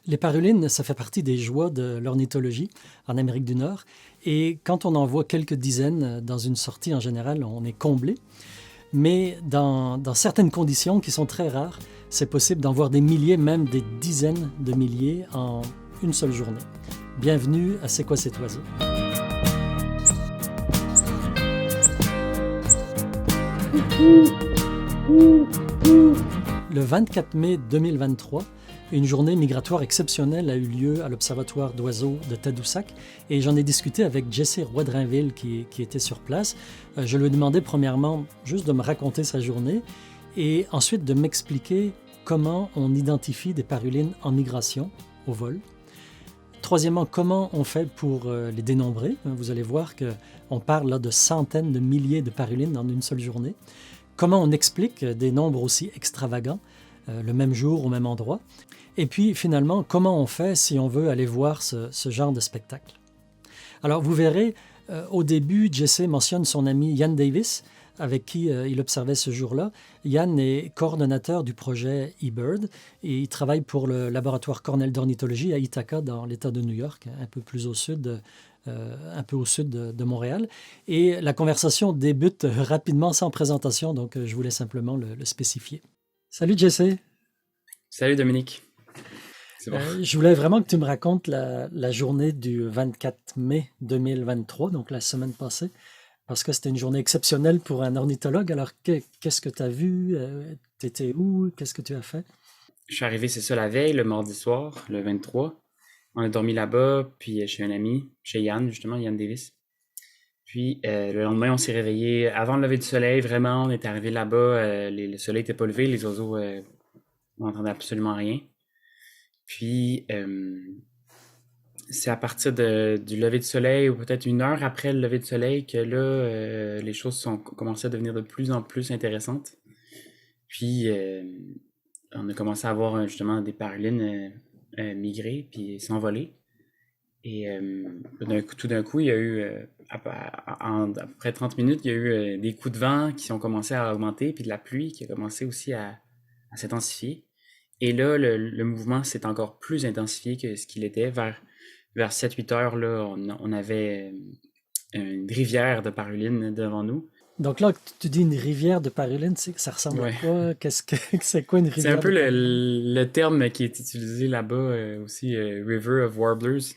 Les parulines, ça fait partie des joies de l'ornithologie en Amérique du Nord. Et quand on en voit quelques dizaines dans une sortie, en général, on est comblé. Mais dans certaines conditions qui sont très rares, c'est possible d'en voir des milliers, même des dizaines de milliers en une seule journée. Bienvenue à C'est quoi cet oiseau? Le 24 mai 2023, une journée migratoire exceptionnelle a eu lieu à l'Observatoire d'oiseaux de Tadoussac et j'en ai discuté avec Jesse Roy-Drainville qui était sur place. Je lui ai demandé premièrement juste de me raconter sa journée et ensuite de m'expliquer comment on identifie des parulines en migration au vol. Troisièmement, comment on fait pour les dénombrer? Vous allez voir qu'on parle là de centaines de milliers de parulines en une seule journée. Comment on explique des nombres aussi extravagants, le même jour, au même endroit? Et puis finalement, comment on fait si on veut aller voir ce genre de spectacle? Alors vous verrez, au début, Jesse mentionne son ami Ian Davis, avec qui il observait ce jour-là. Ian est coordonnateur du projet eBird et il travaille pour le laboratoire Cornell d'ornithologie à Ithaca, dans l'État de New York, un peu plus au sud, un peu au sud de Montréal. Et la conversation débute rapidement sans présentation, donc je voulais simplement le spécifier. Salut Jesse! Salut Dominique. C'est bon. Je voulais vraiment que tu me racontes la journée du 24 mai 2023, donc la semaine passée, parce que c'était une journée exceptionnelle pour un ornithologue. Alors, qu'est-ce que tu as vu? Tu étais où? Qu'est-ce que tu as fait? Je suis arrivé, c'est ça, la veille, le mardi soir, le 23. On a dormi là-bas, puis chez un ami, chez Yann, justement, Yann Davis. Puis le lendemain, on s'est réveillé avant le lever du soleil, vraiment. On est arrivé là-bas, le soleil n'était pas levé, les oiseaux, on n'entendait absolument rien. Puis c'est à partir du lever du soleil, ou peut-être une heure après le lever du soleil, que là, les choses sont commencé à devenir de plus en plus intéressantes. Puis on a commencé à voir justement des parulines migrer puis s'envoler. Et tout d'un coup, il y a eu, en à peu près 30 minutes, il y a eu des coups de vent qui ont commencé à augmenter, puis de la pluie qui a commencé aussi à s'intensifier. Et là, le mouvement s'est encore plus intensifié que ce qu'il était. Vers 7-8 heures, là, on avait une rivière de parulines devant nous. Donc là, tu dis une rivière de parulines, ça ressemble à Ouais. quoi? C'est quoi une C'est un rivière peu de parulines? le terme qui est utilisé là-bas aussi, River of Warblers.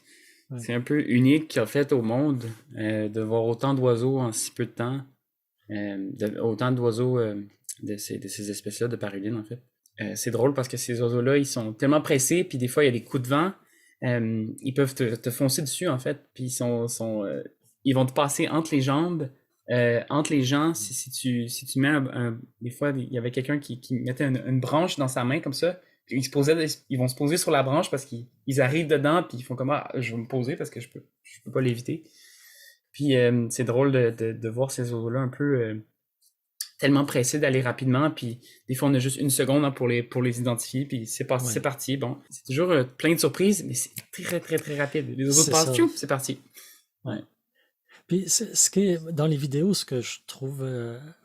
Ouais. C'est un peu unique en fait au monde de voir autant d'oiseaux en si peu de temps, autant d'oiseaux de ces espèces-là de parulines en fait. C'est drôle parce que ces oiseaux-là, ils sont tellement pressés, puis des fois il y a des coups de vent, ils peuvent te foncer dessus en fait, puis ils vont te passer entre les jambes, entre les gens. Si tu mets des fois il y avait quelqu'un qui mettait une branche dans sa main comme ça. Ils vont se poser sur la branche parce qu'ils arrivent dedans puis ils font comme je vais me poser parce que je peux pas l'éviter. Puis c'est drôle de voir ces oiseaux-là un peu tellement pressés d'aller rapidement, puis des fois on a juste une seconde hein, pour les identifier, puis Ouais. c'est parti. Bon, c'est toujours plein de surprises, mais c'est très très très rapide. Les oiseaux C'est passent, ça. tchou, c'est parti. Ouais. Ouais. Puis ce qui est dans les vidéos, ce que je trouve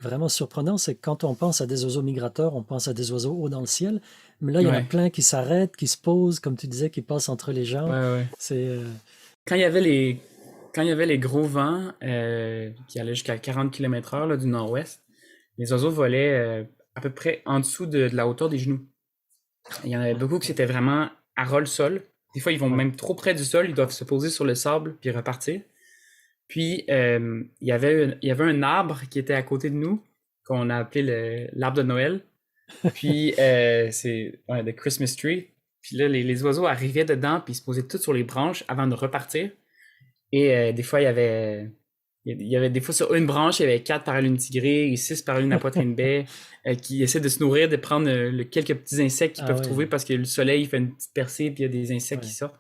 vraiment surprenant, c'est que quand on pense à des oiseaux migrateurs, on pense à des oiseaux hauts dans le ciel. Mais là, il y en a Ouais, plein qui s'arrêtent, qui se posent, comme tu disais, qui passent entre les ouais, jambes. ouais. C'est Quand il y avait les gros vents qui allaient jusqu'à 40 km/h là, du nord-ouest, les oiseaux volaient à peu près en dessous de la hauteur des genoux. Il y en avait beaucoup qui étaient vraiment à ras le sol. Des fois, ils vont ouais. même trop près du sol, ils doivent se poser sur le sable puis repartir. Puis, il y avait un arbre qui était à côté de nous, qu'on a appelé l'arbre de Noël. Puis, c'est the Christmas tree. Puis là, les oiseaux arrivaient dedans, puis ils se posaient tous sur les branches avant de repartir. Et des fois, il y avait des fois sur une branche, il y avait 4 parulines tigrées et 6 parulines à poitrine baie qui essaient de se nourrir, de prendre quelques petits insectes qu'ils Ah peuvent ouais, trouver parce que le soleil fait une petite percée puis il y a des insectes qui ouais. sortent.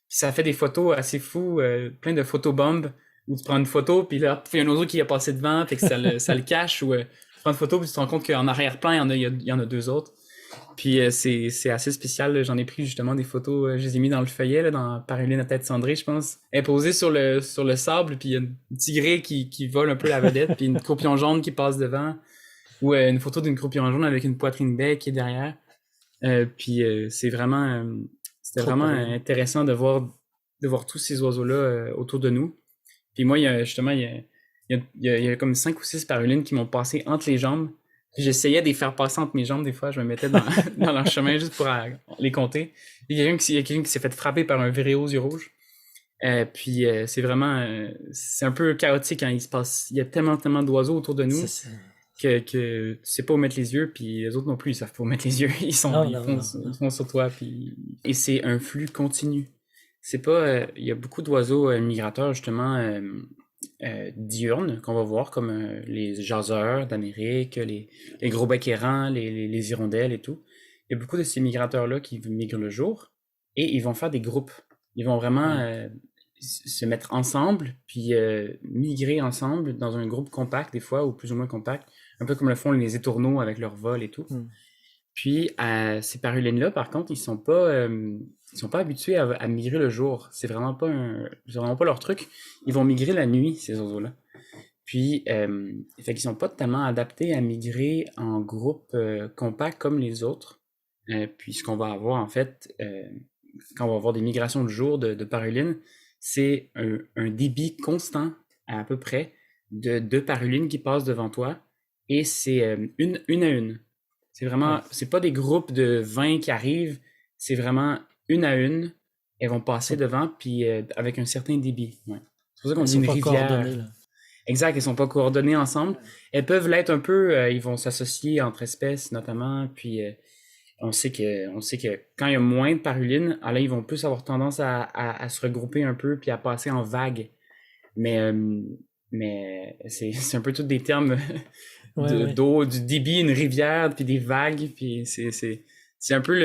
Puis ça fait des photos assez fous, plein de photobombes où tu prends une photo puis là, il y a un oiseau qui a passé devant, fait que ça le cache ou tu prends une photo puis tu te rends compte qu'en arrière-plan, il y en a deux autres. Puis c'est assez spécial, là. J'en ai pris justement des photos, je les ai mis dans le feuillet, là, dans Paruline à tête cendrée, je pense. Elle est posée sur le sable, puis il y a une tigrée qui vole un peu la vedette, puis une croupion jaune qui passe devant, ou une photo d'une croupion jaune avec une poitrine baie qui est derrière. Puis c'est vraiment C'était Trop de vraiment paruline. intéressant de voir tous ces oiseaux-là autour de nous. Puis moi, justement, il y a comme 5 ou 6 parulines qui m'ont passé entre les jambes. Puis j'essayais de les faire passer entre mes jambes. Des fois, je me mettais dans leur chemin juste pour les compter. Il y a quelqu'un qui s'est fait frapper par un viré aux yeux rouges. Puis c'est vraiment, c'est un peu chaotique quand il y a tellement d'oiseaux autour de C'est nous ça. que tu sais pas où mettre les yeux, puis les autres non plus, ils savent pas où mettre les yeux. Non, non, non, Ils non. foncent sur toi, puis et c'est un flux continu. C'est pas, il y a beaucoup d'oiseaux migrateurs justement diurnes qu'on va voir comme les jaseurs d'Amérique, les gros becs errants, les hirondelles et tout. Il y a beaucoup de ces migrateurs-là qui migrent le jour et ils vont faire des groupes. Ils vont vraiment Ouais. se mettre ensemble, puis migrer ensemble dans un groupe compact des fois, ou plus ou moins compact, un peu comme le font les étourneaux avec leur vol et tout. Hmm. Puis ces parulines-là, par contre, ils sont pas habitués à migrer le jour. C'est vraiment pas leur truc. Ils vont migrer la nuit, ces oiseaux-là. Puis, fait qu'ils sont pas tellement adaptés à migrer en groupe compact comme les autres. Puis ce qu'on va avoir en fait, quand on va avoir des migrations de jour de parulines, c'est un débit constant à peu près de parulines qui passent devant toi et c'est une à une. C'est vraiment, Ouais. c'est pas des groupes de 20 qui arrivent, c'est vraiment une à une. Elles vont Ils passer sont, devant puis avec un certain débit. Ouais. C'est pour ça qu'on ils dit sont une pas coordonnés, rivière. là. Exact, elles sont pas coordonnées ensemble. Elles peuvent l'être un peu, ils vont s'associer entre espèces notamment, puis on sait que quand il y a moins de parulines, là, ils vont plus avoir tendance à se regrouper un peu puis à passer en vagues. Mais, c'est un peu tous des termes Ouais, ouais. d'eau, du débit, une rivière, puis des vagues, puis c'est un peu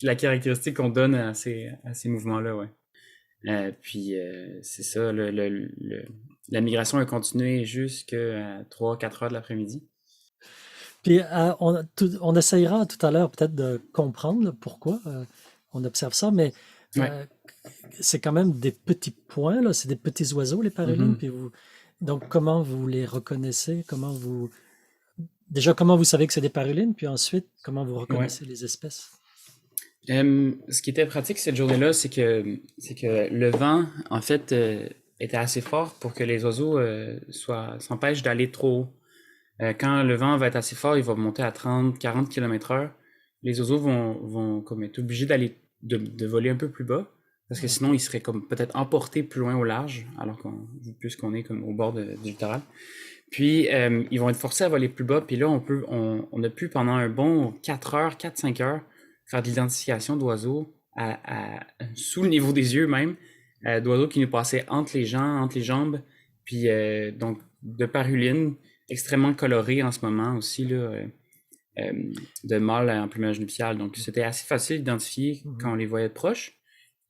la caractéristique qu'on donne à ces mouvements-là, ouais. Puis c'est ça, la migration a continué jusqu'à 3 4 heures de l'après-midi. Puis on essayera tout à l'heure peut-être de comprendre là, pourquoi on observe ça, mais Ouais. euh, c'est quand même des petits points, là, c'est des petits oiseaux, les parulines. Mhm. Puis donc comment vous les reconnaissez? Déjà, comment vous savez que c'est des parulines? Puis ensuite, comment vous Ouais. reconnaissez les espèces? Ce qui était pratique cette journée-là, c'est que le vent, en fait, était assez fort pour que les oiseaux s'empêchent d'aller trop haut. Quand le vent va être assez fort, il va monter à 30 40 km/h. Les oiseaux vont comme être obligés de voler un peu plus bas, parce que sinon OK. ils seraient comme peut-être emportés plus loin au large, puisqu'on est comme au bord du littoral. Puis ils vont être forcés à voler plus bas, puis là on a pu pendant un bon 4 heures, 4 5 heures, faire de l'identification d'oiseaux sous le niveau des yeux même, d'oiseaux qui nous passaient entre les jambes, puis donc de parulines extrêmement colorées en ce moment aussi, là, euh, de mâles en plumage nuptial. Donc c'était assez facile d'identifier Mhm. quand on les voyait proches.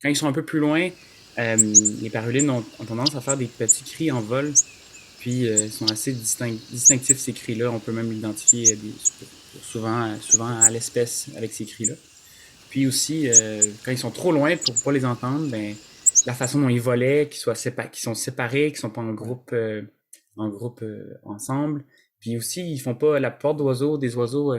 Quand ils sont un peu plus loin, les parulines ont tendance à faire des petits cris en vol, puis ils sont assez distinctifs ces cris-là. On peut même l'identifier souvent à l'espèce avec ces cris-là. Puis aussi, quand ils sont trop loin pour pas les entendre, ben, la façon dont ils volaient, qu'ils sont séparés, qu'ils sont pas Ouais. en groupe ensemble. Puis aussi, ils font pas la plupart des oiseaux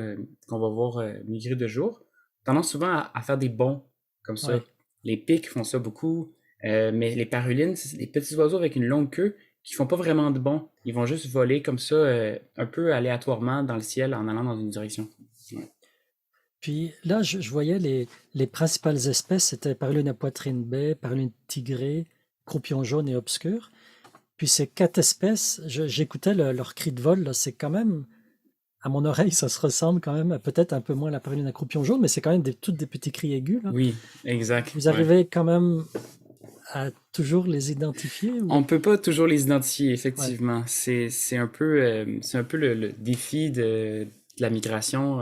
qu'on va voir migrer de jour, tendance souvent à faire des bonds comme ça. Ouais. Les pics font ça beaucoup, mais les parulines, c'est des petits oiseaux avec une longue queue qui font pas vraiment de bonds. Ils vont juste voler comme ça, un peu aléatoirement dans le ciel en allant dans une direction. Ouais. Puis là, je voyais les principales espèces, c'était paruline à poitrine baie, paruline tigrée, croupion jaune et obscur. Puis ces quatre espèces, j'écoutais leur cri de vol, là, c'est quand même, à mon oreille, ça se ressemble quand même, peut-être un peu moins à la paruline à croupion jaune, mais c'est quand même toutes des petits cris aigus, là. Oui, exact. Vous Ouais. arrivez quand même à toujours les identifier ou? On peut pas toujours les identifier, Ouais, effectivement. C'est un peu le défi de la migration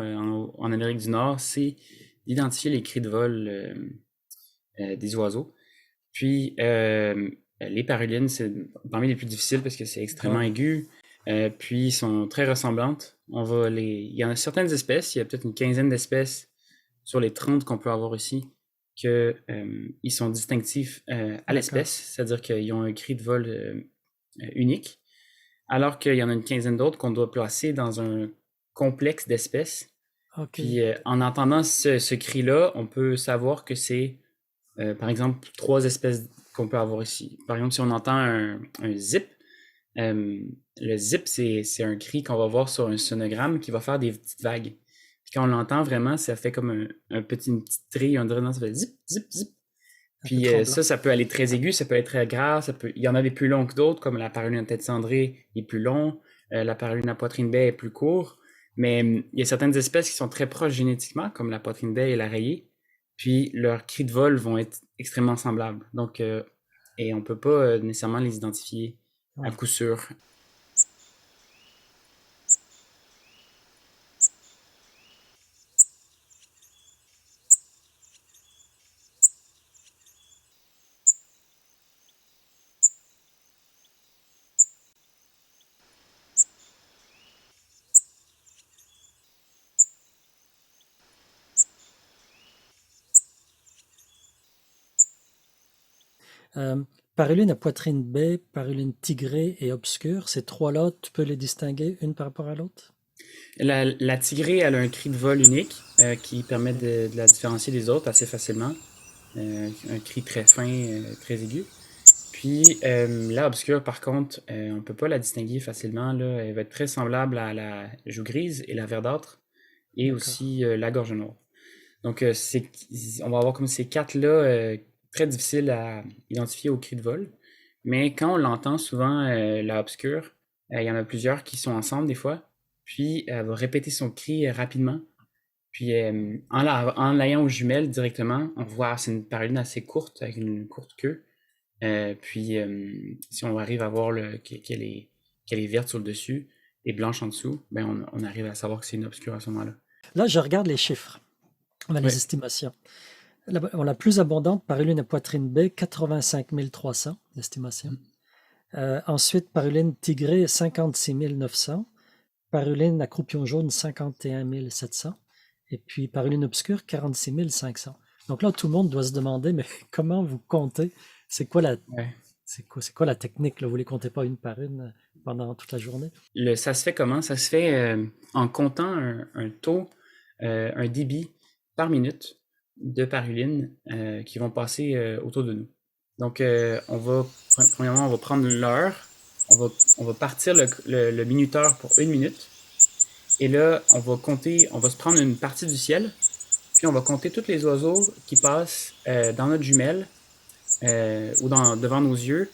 en Amérique du Nord, c'est d'identifier les cris de vol des oiseaux. Puis les parulines, c'est parmi les plus difficiles parce que c'est extrêmement ouais, aigu. Puis ils sont très ressemblantes. Il y en a certaines espèces, il y a peut-être une quinzaine d'espèces sur les 30 qu'on peut avoir ici, que ils sont distinctifs à d'accord. l'espèce, c'est-à-dire qu'ils ont un cri de vol unique, alors qu'il y en a une quinzaine d'autres qu'on doit placer dans un complexe d'espèces OK. Puis en entendant ce cri-là, on peut savoir que c'est, par exemple, trois espèces qu'on peut avoir ici. Par exemple, si on entend un zip, euh, le zip, c'est un cri qu'on va voir sur un sonogramme qui va faire des petites vagues. Puis quand on l'entend vraiment, ça fait comme une petite trille, on dirait, non, ça fait zip, zip, zip. Un peu Puis tremblant. ça peut aller très aigu, ça peut être très grave, il y en a des plus longs que d'autres, comme la paruline à tête cendrée est plus long, la paruline à poitrine baie est plus court, mais il y a certaines espèces qui sont très proches génétiquement, comme la poitrine baie et la rayée, puis leurs cris de vol vont être extrêmement semblables. Donc, et on peut pas nécessairement les identifier à Ouais. coup sûr. Euh, Paruline à poitrine baie, paruline tigrée et obscure, ces trois-là, tu peux les distinguer une par rapport à l'autre? La tigrée, elle a un cri de vol unique qui permet Ok. de la différencier des autres assez facilement. Un cri très fin, très aigu. Puis la obscure, par contre, on peut pas la distinguer facilement, là. Elle va être très semblable à la joue grise et la verdâtre, et D'accord. aussi la gorge noire. Donc on va avoir comme ces quatre-là très difficiles à identifier au cri de vol. Mais quand on l'entend souvent, la obscure, il y en a plusieurs qui sont ensemble des fois. Puis elle va répéter son cri rapidement. Puis en l'ayant aux jumelles directement, on voit c'est une paruline assez courte avec une courte queue. Puis, si on arrive à voir qu'elle est verte sur le dessus et blanche en dessous, ben on arrive à savoir que c'est une obscure à ce moment-là. Là, je regarde les chiffres, Oui. les estimations. La plus abondante, paruline à poitrine baie, 85 300 d'estimation. Ensuite, paruline tigrée, 56 900. Paruline à croupion jaune, 51 700. Et puis paruline obscure, 46 500. Donc là, tout le monde doit se demander, mais comment vous comptez? C'est quoi la, Ouais. c'est quoi la technique, là? Vous les comptez pas une par une pendant toute la journée? Ça se fait comment? Ça se fait en comptant un taux, un débit par minute de paruline qui vont passer autour de nous. Donc, premièrement, on va prendre l'heure, on va partir le minuteur pour une minute, et là, on va se prendre une partie du ciel, puis on va compter tous les oiseaux qui passent dans notre jumelle ou devant nos yeux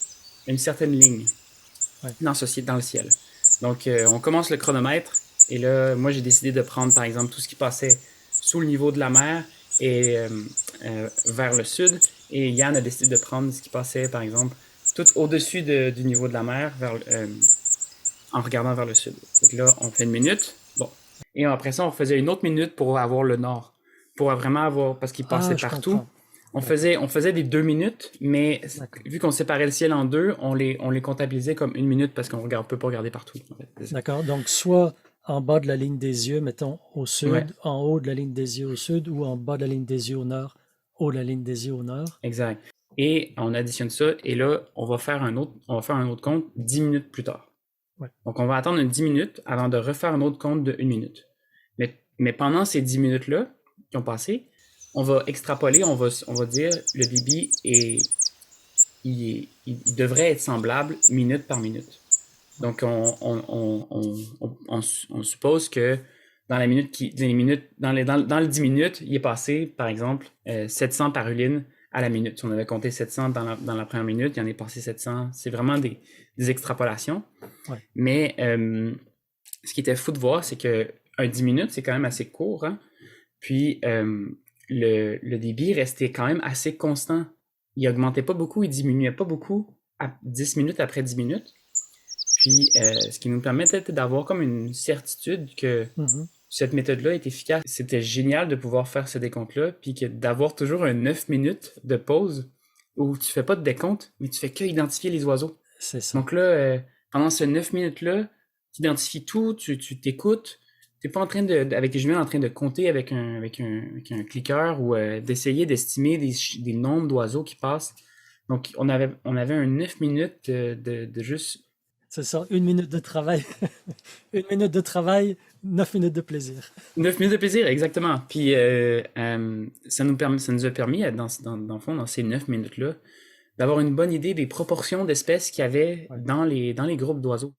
une certaine ligne Ouais. dans le ciel. Donc, on commence le chronomètre. Et là, moi, j'ai décidé de prendre, par exemple, tout ce qui passait sous le niveau de la mer et vers le sud. Et Yann a décidé de prendre ce qui passait, par exemple, tout au-dessus du niveau de la mer en regardant vers le sud. Donc là, on fait une minute. Bon. Et après ça, on faisait une autre minute pour avoir le nord. Pour vraiment avoir, parce qu'il Ah, passait je partout. comprends. D'accord, On faisait des 2 minutes, mais d'accord. vu qu'on séparait le ciel en deux, on les comptabilisait comme une minute parce qu'on peut pas regarder partout. En fait. C'est ça. D'accord. Donc, soit en bas de la ligne des yeux, mettons au Ouais, sud, en haut de la ligne des yeux au sud, ou en bas de la ligne des yeux au nord, haut de la ligne des yeux au nord. exact. Et on additionne ça, et là, on va faire un autre compte 10 minutes plus tard. Ouais. Donc, on va attendre 10 minutes avant de refaire un autre compte de 1 minute. Mais pendant ces 10 minutes-là qui ont passé, on va extrapoler, on va dire le débit il devrait être semblable minute par minute. Ouais. Donc, on suppose que dans la minute les minutes, dans les 10 minutes, il est passé, par exemple, 700 parulines à la minute. Si on avait compté 700 dans la première minute, il en est passé 700. C'est vraiment des extrapolations. Ouais. Mais ce qui était fou de voir, c'est que un 10 minutes, c'est quand même assez court. Hein? Puis le débit restait quand même assez constant. Il augmentait pas beaucoup, il diminuait pas beaucoup à 10 minutes après 10 minutes. Puis ce qui nous permettait d'avoir comme une certitude que Mhm. cette méthode-là est efficace. C'était génial de pouvoir faire ce décompte-là, puis d'avoir toujours un 9 minutes de pause où tu fais pas de décompte, mais tu fais que identifier les oiseaux. C'est ça. Donc là, pendant ces 9 minutes-là, tu identifies tout, tu t'écoutes. Tu n'es pas en train avec tes jumelles en train de compter avec un cliqueur ou d'essayer d'estimer des nombres d'oiseaux qui passent. Donc, on avait un 9 minutes de juste C'est ça, 1 minute de travail. 1 minute de travail, 9 minutes de plaisir. 9 minutes de plaisir, exactement. Puis ça nous a permis, dans le fond, dans ces 9 minutes-là, d'avoir une bonne idée des proportions d'espèces qu'il y avait Ouais. dans les groupes d'oiseaux.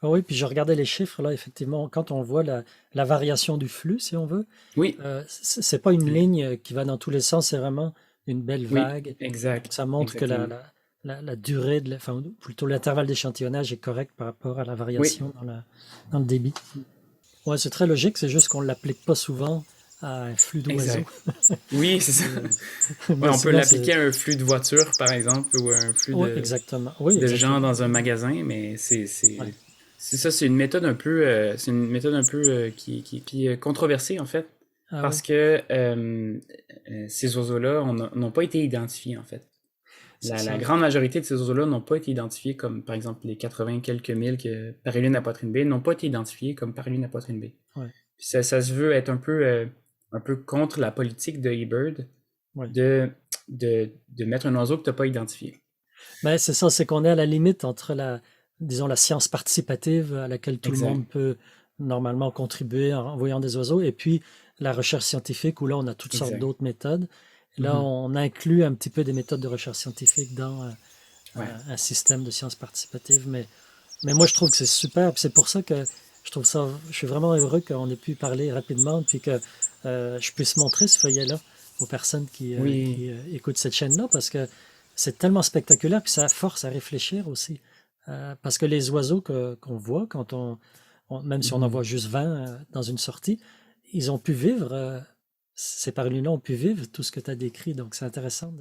Ah oui, puis je regardais les chiffres là, effectivement, quand on voit la variation du flux, si on veut, Oui, c'est pas une ligne qui va dans tous les sens, c'est vraiment une belle oui, vague. Donc exact, ça montre que exactement. la durée, enfin plutôt l'intervalle d'échantillonnage est correct par rapport à la Oui, variation dans le débit. Ouais, c'est très logique, c'est juste qu'on l'applique pas souvent à un flux d'oiseaux. exact. Oui, c'est ça. Mais, Ouais, mais on peut sinon, c'est... l'appliquer à un flux de voitures, par exemple, ou à un flux Oui, exactement. Oui, de gens exactement. dans un magasin, mais Ouais. c'est ça, c'est une méthode un peu, qui est controversée, en fait, Ah oui. parce que ces oiseaux-là n'ont pas été identifiés, en fait. C'est La ça. grande majorité de ces oiseaux-là n'ont pas été identifiés comme, par exemple, les 80 quelques mille que Paruline à poitrine B n'ont pas été identifiés comme Paruline à poitrine B. Ouais. Puis ça se veut être un peu contre la politique de eBird Ouais. de, de mettre un oiseau que tu n'as pas identifié. Ben, c'est ça, c'est qu'on est à la limite entre disons, la science participative à laquelle tout le Exact. monde peut normalement contribuer en voyant des oiseaux, et puis la recherche scientifique où là, on a toutes sortes Exact. d'autres méthodes. Et là, Mhm. on inclut un petit peu des méthodes de recherche scientifique dans Ouais. un système de science participative. Mais moi, je trouve que c'est super. Puis c'est pour ça que je suis vraiment heureux qu'on ait pu parler rapidement, puis que je puisse montrer ce feuillet-là aux personnes Oui. qui écoutent cette chaîne-là, parce que c'est tellement spectaculaire, puis ça force à réfléchir aussi. Parce que les oiseaux qu'on voit, même si on en Mhm. voit juste 20 dans une sortie, ils ont pu vivre, ces parlus-là ont pu vivre tout ce que tu as décrit. Donc c'est intéressant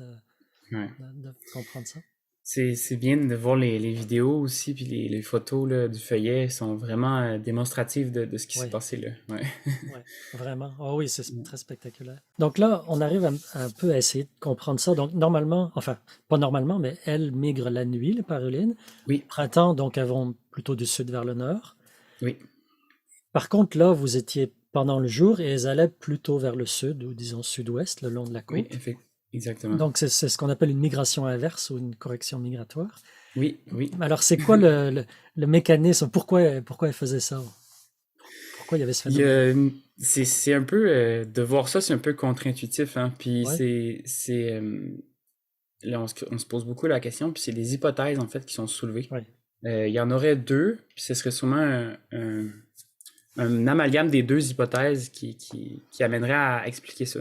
Ouais. de comprendre ça. C'est bien de voir les vidéos aussi, puis les photos là, du feuillet sont vraiment démonstratives de ce qui s'est Oui. passé là. Ouais. Ouais, vraiment. Oh oui, c'est très spectaculaire. Donc là, on arrive un peu à essayer de comprendre ça. Donc normalement, enfin, pas normalement, mais elles migrent la nuit, les parulines. Oui, Printemps, donc elles vont plutôt du sud vers le nord. oui, Par contre, là, vous étiez pendant le jour et elles allaient plutôt vers le sud, ou disons sud-ouest, le long de la oui, côte. exactement. Donc c'est ce qu'on appelle une migration inverse ou une correction migratoire. Oui, oui. Alors c'est quoi le mécanisme? Pourquoi elles faisaient ça? Pourquoi il y avait ce Il y phénomène? a, c'est un peu, de voir ça, c'est un peu contre-intuitif, hein. Puis Ouais, là, on se pose beaucoup la question, puis c'est des hypothèses, en fait, qui sont soulevées. ouais, Il y en aurait deux, puis ce serait sûrement un amalgame des deux hypothèses qui amènerait à expliquer ça.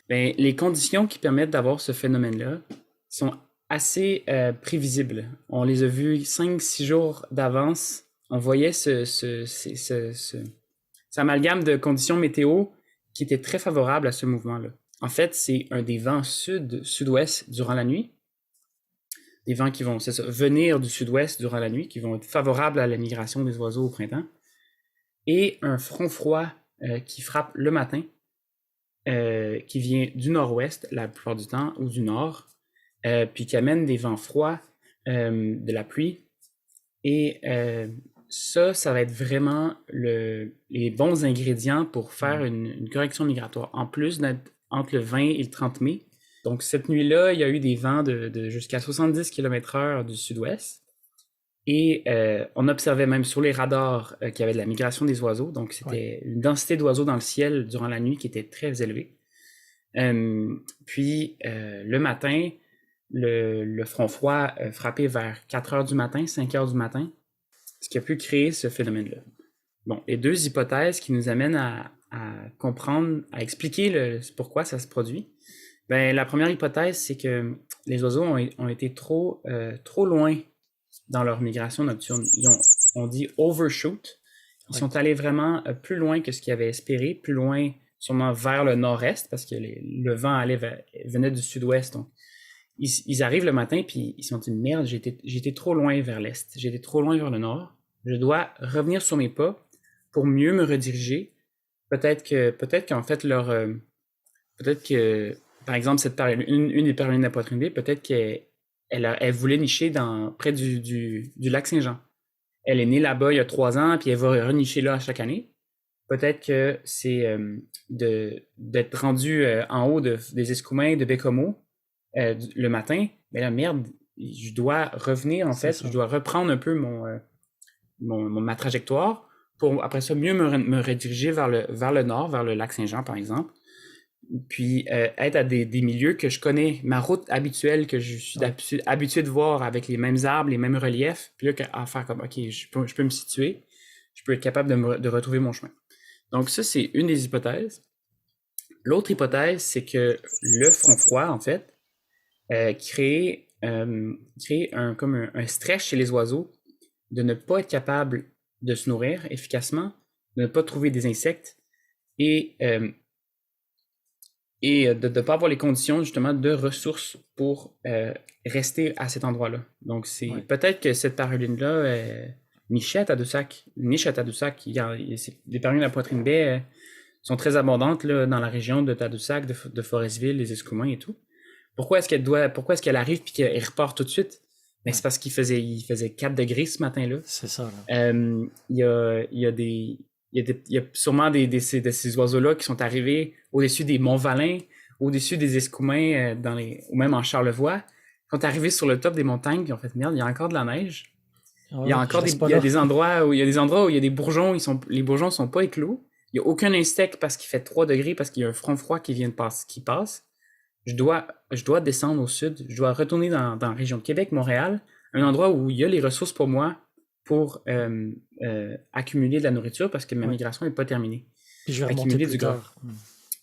Ben, les conditions qui permettent d'avoir ce phénomène-là sont assez prévisibles. On les a vues 5-6 jours d'avance. On voyait cet amalgame de conditions météo qui était très favorable à ce mouvement-là. En fait, c'est un des vents sud-ouest durant la nuit. Des vents qui vont, c'est ça, venir du sud-ouest durant la nuit, qui vont être favorables à la migration des oiseaux au printemps. Et un front froid qui frappe le matin, qui vient du nord-ouest la plupart du temps, ou du nord, puis qui amène des vents froids, de la pluie. Et ça va être vraiment les bons ingrédients pour faire mm, une correction migratoire. En plus d'être entre le 20 et le 30 mai. Donc cette nuit-là, il y a eu des vents de jusqu'à 70 km/h du sud-ouest. Et on observait même sur les radars qu'il y avait de la migration des oiseaux. Donc ouais. c'était une densité d'oiseaux dans le ciel durant la nuit qui était très élevée. Puis le matin, le front froid frappait vers 4 heures du matin, 5 heures du matin, ce qui a pu créer ce phénomène-là. Bon, les deux hypothèses qui nous amènent à comprendre, à expliquer pourquoi ça se produit. Ben, la première hypothèse, c'est que les oiseaux ont été trop loin dans leur migration nocturne. On dit overshoot. Ils Ouais. sont allés vraiment plus loin que ce qu'ils avaient espéré, plus loin sûrement vers le nord-est, parce que le vent venait du sud-ouest. Donc, ils arrivent le matin, puis ils sont dit, merde, j'ai été trop loin vers l'est, j'ai été trop loin vers le nord. Je dois revenir sur mes pas pour mieux me rediriger. Peut-être qu'en fait, peut-être que, par exemple, une des paralines de la poitrine B, peut-être qu'elle voulait nicher près du lac Saint-Jean. Elle est née là-bas il y a 3 ans, puis elle va renicher là chaque année. Peut-être que c'est d'être rendu en haut des Escoumins de Bécomo le matin. Mais la merde, je dois revenir en C'est fait, je ça. dois reprendre un peu ma trajectoire pour après ça mieux me rediriger vers le nord, vers le lac Saint-Jean par exemple. Puis être à des milieux que je connais, ma route habituelle que je suis habitué de voir avec les mêmes arbres, les mêmes reliefs. Puis là, à faire comme, OK, je peux me situer, je peux être capable de retrouver mon chemin. Donc ça, c'est une des hypothèses. L'autre hypothèse, c'est que le front froid, en fait, crée comme un stress chez les oiseaux de ne pas être capable de se nourrir efficacement, de ne pas trouver des insectes et de ne pas avoir les conditions justement de ressources pour rester à cet endroit-là. Donc c'est peut-être que cette paruline-là nichait à Tadoussac, les parulines à poitrine baie sont très abondantes là, dans la région de Tadoussac, de Forestville, les Escoumins et tout. Pourquoi est-ce qu'elle arrive puis qu'elle repart tout de suite? Mais c'est parce qu'il faisait 4 degrés ce matin-là. C'est ça. Là. Il y a sûrement de ces oiseaux-là qui sont arrivés au-dessus des Monts-Valin, au-dessus des Escoumins, ou même en Charlevoix, qui sont arrivés sur le top des montagnes, puis ont fait merde, il y a encore de la neige. Il y a des endroits où il y a des bourgeons, les bourgeons sont pas éclos. Il y a aucun insecte parce qu'il fait 3 degrés, parce qu'il y a un front froid qui passe. Je dois descendre au sud, je dois retourner dans la région de Québec, Montréal, un endroit où il y a les ressources pour moi pour accumuler de la nourriture parce que ma migration n'est pas terminée. Puis je vais remonter plus tard.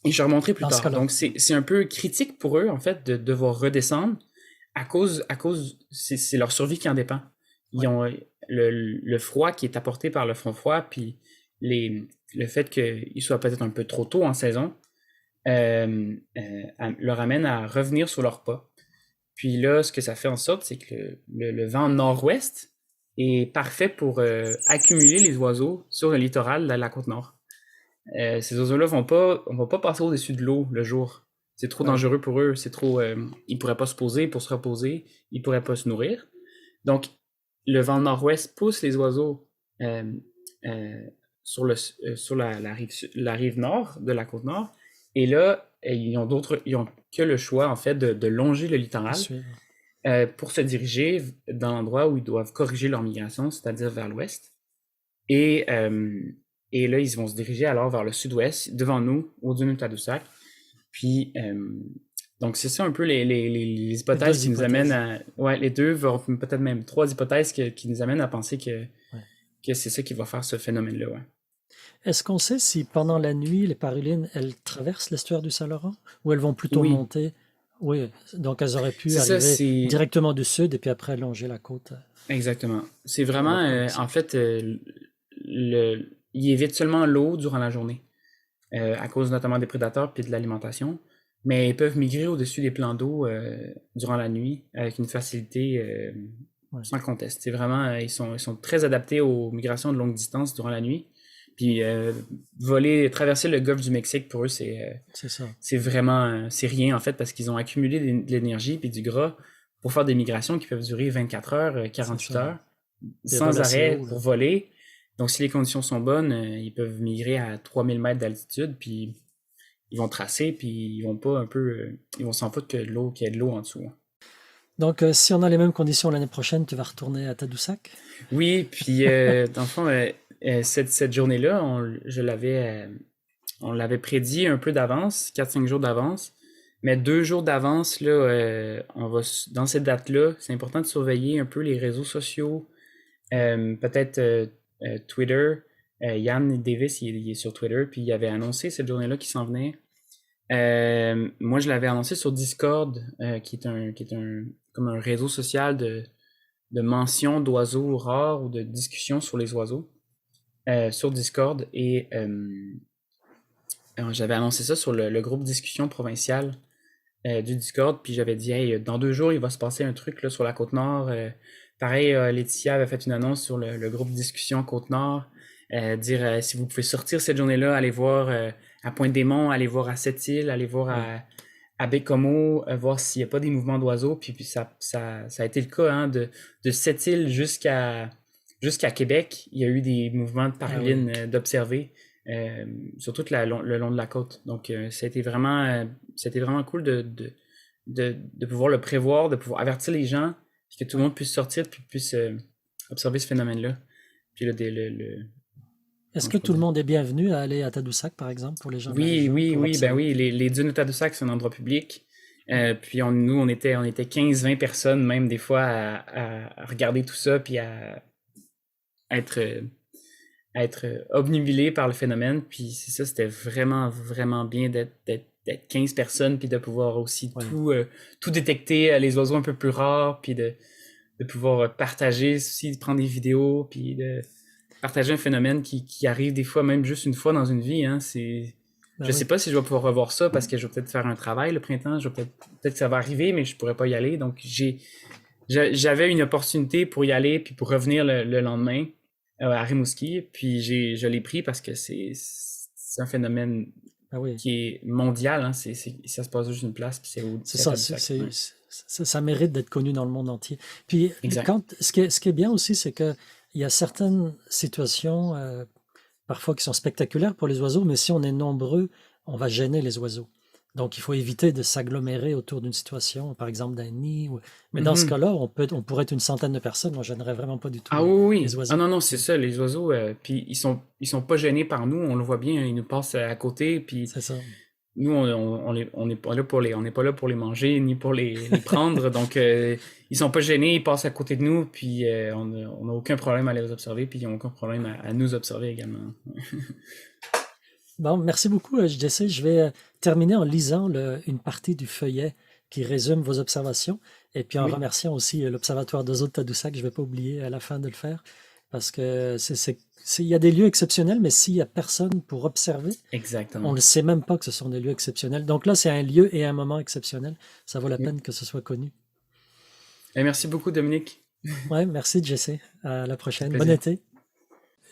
Et je vais remonter plus tard. Donc c'est un peu critique pour eux en fait de devoir redescendre à cause c'est leur survie qui en dépend. Ils ont le froid qui est apporté par le front froid puis le fait qu'il soit peut-être un peu trop tôt en saison leur amène à revenir sur leurs pas. Puis là, ce que ça fait en sorte, c'est que le vent nord-ouest est parfait pour accumuler les oiseaux sur le littoral de la côte nord. Ces oiseaux-là vont pas passer au-dessus de l'eau le jour. C'est trop dangereux pour eux. C'est trop. Ils pourraient pas se poser pour se reposer. Ils pourraient pas se nourrir. Donc, le vent nord-ouest pousse les oiseaux sur la rive nord de la côte nord. Et là, ils ont que le choix, en fait, de longer le littoral pour se diriger dans l'endroit où ils doivent corriger leur migration, c'est-à-dire vers l'ouest. Et là, ils vont se diriger alors vers le sud-ouest, devant nous, au Dune de Tadoussac. Puis, donc, c'est ça un peu les hypothèses qui nous amènent à... Ouais, les deux, peut-être même 3 hypothèses qui nous amènent à penser que c'est ça qui va faire ce phénomène-là, ouais. Est-ce qu'on sait si pendant la nuit, les parulines, elles traversent l'estuaire du Saint-Laurent ou elles vont plutôt monter? Oui, donc elles auraient pu arriver directement du sud et puis après longer la côte. Exactement. C'est vraiment, en fait, ils évitent seulement l'eau durant la journée, à cause notamment des prédateurs puis de l'alimentation, mais ils peuvent migrer au-dessus des plans d'eau durant la nuit avec une facilité sans conteste. C'est vraiment, ils sont très adaptés aux migrations de longue distance durant la nuit. Puis traverser le golfe du Mexique, pour eux, c'est vraiment, c'est rien en fait, parce qu'ils ont accumulé de l'énergie puis du gras pour faire des migrations qui peuvent durer 24 heures, 48 heures, sans arrêt pour voler. Donc si les conditions sont bonnes, ils peuvent migrer à 3000 mètres d'altitude, puis ils vont tracer, puis ils vont s'en foutre qu'il y ait de l'eau en dessous. Donc si on a les mêmes conditions l'année prochaine, tu vas retourner à Tadoussac? Oui, puis dans le fond... cette journée-là, on l'avait prédit un peu d'avance, 4-5 jours d'avance, mais 2 jours d'avance, là, dans cette date-là, c'est important de surveiller un peu les réseaux sociaux, peut-être Twitter. Yann Davis, il est sur Twitter, puis il avait annoncé cette journée-là qui s'en venait. Moi, je l'avais annoncé sur Discord, qui est comme un réseau social de mentions d'oiseaux rares ou de discussions sur les oiseaux. Sur Discord et j'avais annoncé ça sur le groupe discussion provincial du Discord, puis j'avais dit hey, dans 2 jours il va se passer un truc là, sur la Côte-Nord. Pareil, Laetitia avait fait une annonce sur le groupe discussion Côte-Nord, dire si vous pouvez sortir cette journée-là, allez voir à Pointe-des-Monts, allez voir à Sept-Îles, allez voir à Baie-Comeau, voir s'il n'y a pas des mouvements d'oiseaux, puis ça a été le cas hein, de Sept-Îles jusqu'à Québec, il y a eu des mouvements de parulines d'observer sur tout le long de la côte. Donc, c'était vraiment cool de pouvoir le prévoir, de pouvoir avertir les gens, puis que tout le monde puisse sortir puis puisse observer ce phénomène-là. Puis Est-ce que tout le monde est bienvenu à aller à Tadoussac, par exemple, pour les gens de la région, pour Ben observer? oui, les dunes de Tadoussac, c'est un endroit public. Puis nous, on était 15-20 personnes, même des fois, à regarder tout ça, puis à être, à être obnubilés par le phénomène. Puis c'est ça, c'était vraiment, vraiment bien d'être 15 personnes, puis de pouvoir aussi Ouais. tout détecter, les oiseaux un peu plus rares, puis de pouvoir partager aussi, prendre des vidéos, puis de partager un phénomène qui arrive des fois, même juste une fois dans une vie. Hein, Ben je sais oui. pas si je vais pouvoir revoir ça parce que je vais peut-être faire un travail le printemps. Peut-être que ça va arriver, mais je pourrais pas y aller. Donc j'avais une opportunité pour y aller puis pour revenir le lendemain à Rimouski. Puis je l'ai pris parce que c'est un phénomène Ben oui. qui est mondial. Hein, ça se passe juste une place puis C'est c'est à ça, Tadoussac. Ouais. ça mérite d'être connu dans le monde entier. Puis, Exact. ce qui est bien aussi, c'est qu'il y a certaines situations, parfois qui sont spectaculaires pour les oiseaux, mais si on est nombreux, on va gêner les oiseaux. Donc, il faut éviter de s'agglomérer autour d'une situation, par exemple d'un nid. Mais dans ce Mhm. cas-là, on pourrait être une centaine de personnes, on gênerait vraiment pas du tout Ah oui, les oui. Ah oiseaux. non, non, c'est ça, les oiseaux, puis ils sont pas gênés par nous, on le voit bien, ils nous passent à côté, puis C'est ça. nous, on n'est pas là on n'est pas là pour les manger, ni pour les prendre, donc ils sont pas gênés, ils passent à côté de nous, puis on a aucun problème à les observer, puis ils ont aucun problème à nous observer également. Bon, merci beaucoup, JC. Je vais terminer en lisant une partie du feuillet qui résume vos observations et puis en Oui, remerciant aussi l'Observatoire d'oiseaux de Tadoussac. Je ne vais pas oublier à la fin de le faire parce que il y a des lieux exceptionnels, mais s'il n'y a personne pour observer, on exactement. ne sait même pas que ce sont des lieux exceptionnels. Donc là, c'est un lieu et un moment exceptionnel. Ça vaut la Oui. peine que ce soit connu. Et merci beaucoup, Dominique. Ouais, merci, JC. À la C'est un prochaine. Bon plaisir. été.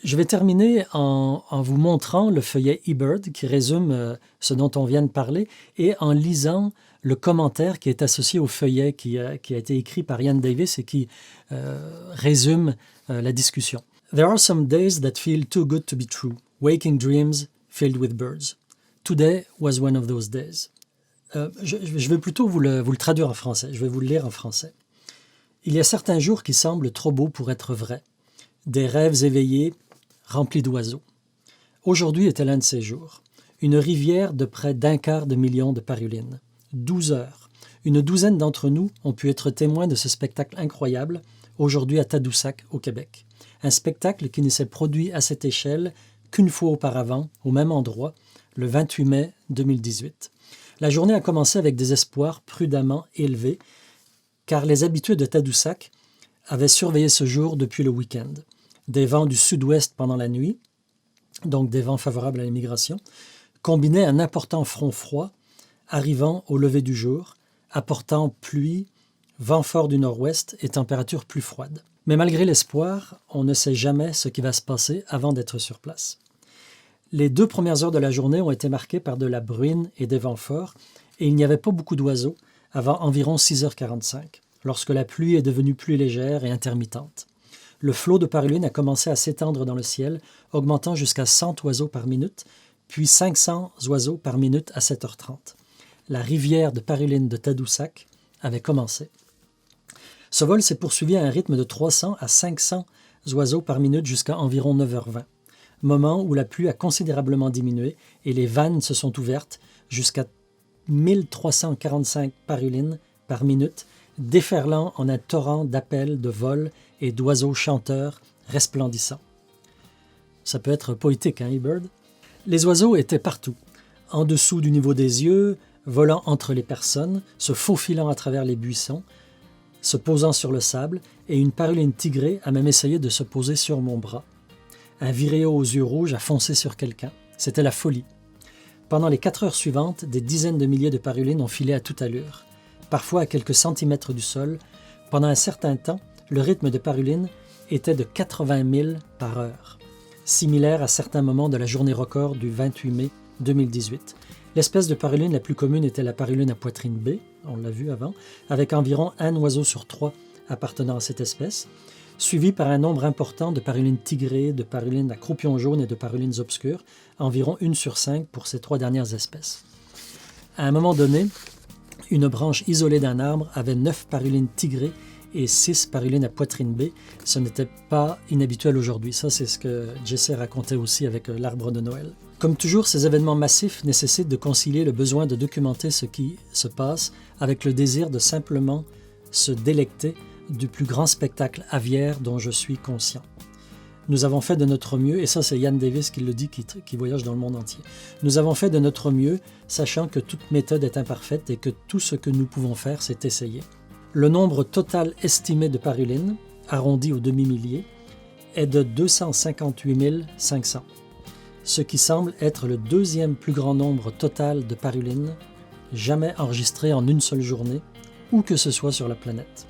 Je vais terminer en vous montrant le feuillet eBird qui résume ce dont on vient de parler et en lisant le commentaire qui est associé au feuillet qui a été écrit par Ian Davis et qui résume la discussion. There are some days that feel too good to be true, waking dreams filled with birds. Today was one of those days. Je vais plutôt vous le traduire en français, je vais vous le lire en français. Il y a certains jours qui semblent trop beaux pour être vrais, des rêves éveillés rempli d'oiseaux. Aujourd'hui était l'un de ces jours. Une rivière de près d'250 000 de parulines. 12 heures. Une douzaine d'entre nous ont pu être témoins de ce spectacle incroyable, aujourd'hui à Tadoussac, au Québec. Un spectacle qui ne s'est produit à cette échelle qu'une fois auparavant, au même endroit, le 28 mai 2018. La journée a commencé avec des espoirs prudemment élevés, car les habitués de Tadoussac avaient surveillé ce jour depuis le week-end. Des vents du sud-ouest pendant la nuit, donc des vents favorables à l'immigration, combinés à un important front froid arrivant au lever du jour, apportant pluie, vent fort du nord-ouest et température plus froide. Mais malgré l'espoir, on ne sait jamais ce qui va se passer avant d'être sur place. Les 2 premières heures de la journée ont été marquées par de la bruine et des vents forts, et il n'y avait pas beaucoup d'oiseaux avant environ 6h45, lorsque la pluie est devenue plus légère et intermittente. Le flot de parulines a commencé à s'étendre dans le ciel, augmentant jusqu'à 100 oiseaux par minute, puis 500 oiseaux par minute à 7h30. La rivière de parulines de Tadoussac avait commencé. Ce vol s'est poursuivi à un rythme de 300 à 500 oiseaux par minute jusqu'à environ 9h20, moment où la pluie a considérablement diminué et les vannes se sont ouvertes jusqu'à 1345 parulines par minute, déferlant en un torrent d'appels, de vols et d'oiseaux chanteurs resplendissants. Ça peut être poétique, hein, eBird? Les oiseaux étaient partout, en dessous du niveau des yeux, volant entre les personnes, se faufilant à travers les buissons, se posant sur le sable, et une paruline tigrée a même essayé de se poser sur mon bras. Un viréo aux yeux rouges a foncé sur quelqu'un. C'était la folie. Pendant les 4 heures suivantes, des dizaines de milliers de parulines ont filé à toute allure, parfois à quelques centimètres du sol. Pendant un certain temps, le rythme de parulines était de 80 000 par heure, similaire à certains moments de la journée record du 28 mai 2018. L'espèce de paruline la plus commune était la paruline à poitrine B, on l'a vu avant, avec environ un oiseau sur 3 appartenant à cette espèce, suivi par un nombre important de parulines tigrées, de parulines à croupion jaune et de parulines obscures, environ 1 sur 5 pour ces 3 dernières espèces. À un moment donné, une branche isolée d'un arbre avait 9 parulines tigrées et 6 parulines à poitrine B. Ce n'était pas inhabituel aujourd'hui. Ça, c'est ce que Jesse racontait aussi avec l'arbre de Noël. Comme toujours, ces événements massifs nécessitent de concilier le besoin de documenter ce qui se passe avec le désir de simplement se délecter du plus grand spectacle aviaire dont je suis conscient. Nous avons fait de notre mieux, et ça c'est Ian Davis qui le dit, qui voyage dans le monde entier. Nous avons fait de notre mieux, sachant que toute méthode est imparfaite et que tout ce que nous pouvons faire, c'est essayer. Le nombre total estimé de parulines, arrondi au demi-millier, est de 258 500, ce qui semble être le deuxième plus grand nombre total de parulines jamais enregistré en une seule journée, où que ce soit sur la planète.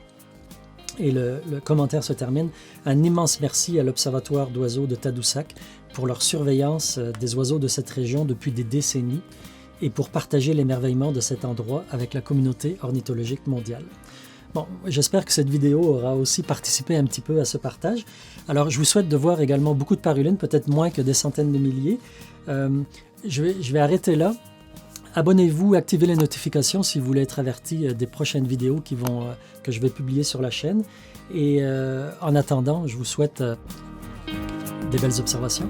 Et le commentaire se termine. Un immense merci à l'Observatoire d'oiseaux de Tadoussac pour leur surveillance des oiseaux de cette région depuis des décennies et pour partager l'émerveillement de cet endroit avec la communauté ornithologique mondiale. Bon, j'espère que cette vidéo aura aussi participé un petit peu à ce partage. Alors, je vous souhaite de voir également beaucoup de parulines, peut-être moins que des centaines de milliers. Je vais arrêter là. Abonnez-vous, activez les notifications si vous voulez être averti des prochaines vidéos que je vais publier sur la chaîne. Et en attendant, je vous souhaite des belles observations.